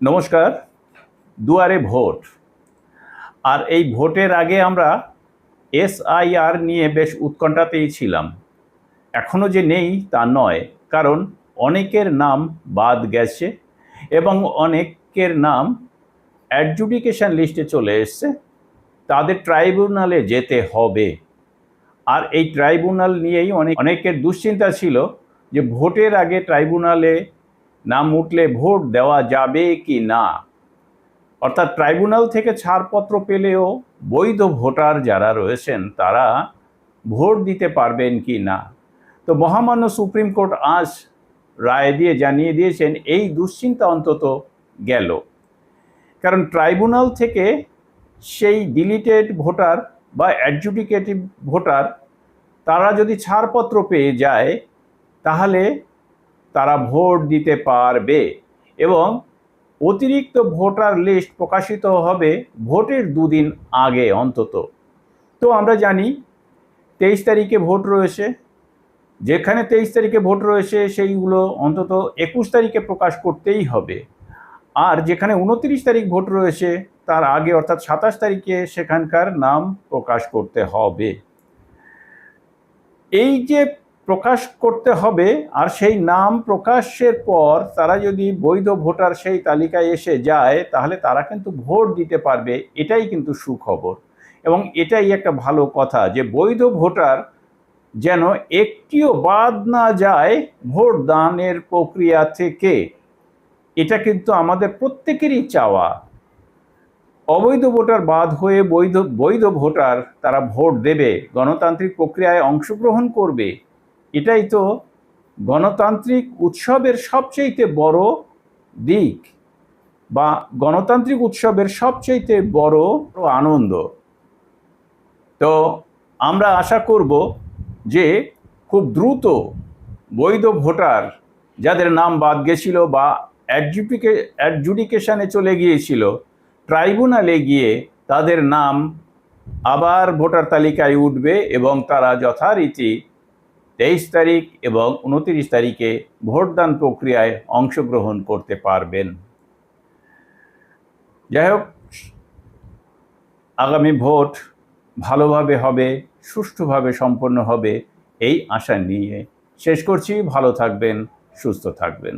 নমস্কার। দুয়ারে ভোট। আর এই ভোটের আগে আমরা এসআইআর নিয়ে বেশ উৎকণ্ঠাতেই ছিলাম। এখনও যে নেই তা নয়, কারণ অনেকের নাম বাদ গেছে এবং অনেকের নাম অ্যাডজুডিকেশন লিস্টে চলে এসছে। তাদের ট্রাইব্যুনালে যেতে হবে। আর এই ট্রাইব্যুনাল নিয়েই অনেকের দুশ্চিন্তা ছিল যে ভোটের আগে ট্রাইব্যুনালে নাম উঠলে ভোট দেওয়া যাবে কি না। অর্থাৎ ট্রাইব্যুনাল থেকে ছাড়পত্র পেলেও বৈধ ভোটার যারা রয়েছেন তারা ভোট দিতে পারবেন কি না। তো মহামান্য সুপ্রিম কোর্ট আজ রায় দিয়ে জানিয়ে দিয়েছেন এই দুশ্চিন্তা অন্তত গেল। কারণ ট্রাইব্যুনাল থেকে সেই ডিলিটেড ভোটার বা অ্যাডজুডিকেটিভ ভোটার তারা যদি ছাড়পত্র পেয়ে যায় তাহলে তারা ভোট দিতে পারবে এবং অতিরিক্ত ভোটার লিস্ট প্রকাশিত হবে ভোটের দুদিন আগে অন্তত। তো আমরা জানি 23 তারিখে ভোট রয়েছে। যেখানে 23 তারিখে ভোট রয়েছে সেইগুলো অন্তত 21 তারিখে প্রকাশ করতেই হবে। আর যেখানে 29 তারিখ ভোট রয়েছে তার আগে অর্থাৎ 27 তারিখে সেখানকার নাম প্রকাশ করতে হবে। এই যে প্রকাশ করতে হবে আর সেই নাম প্রকাশের পর তারা যদি বৈধ ভোটার সেই তালিকায় এসে যায় তাহলে তারা কিন্তু ভোট দিতে পারবে। এটাই কিন্তু সুখবর এবং এটাই একটা ভালো কথা যে বৈধ ভোটার যেন একটিও বাদ না যায় ভোট দানের প্রক্রিয়া থেকে। এটা কিন্তু আমাদের প্রত্যেকেরই চাওয়া। অবৈধ ভোটার বাদ হয়ে বৈধ ভোটার তারা ভোট দেবে, গণতান্ত্রিক প্রক্রিয়ায় অংশগ্রহণ করবে। এটাই তো গণতান্ত্রিক উৎসবের সবচেয়ে বড় দিক বা গণতান্ত্রিক উৎসবের সবচেয়ে বড় আনন্দ। তো আমরা আশা করব যে খুব দ্রুত বৈধ ভোটার যাদের নাম বাদ গেছিল বা অ্যাডজুডিকেশনে চলে গিয়েছিল ট্রাইব্যুনালে গিয়ে তাদের নাম আবার ভোটার তালিকায় উঠবে এবং তারা যথারীতি 23 তারিখ এবং 29 তারিখে ভোটদান প্রক্রিয়ায় অংশগ্রহণ করতে পারবেন। যাই হোক, আগামী ভোট ভালোভাবে হবে, সুষ্ঠুভাবে সম্পন্ন হবে এই আশা নিয়ে শেষ করছি। ভালো থাকবেন, সুস্থ থাকবেন।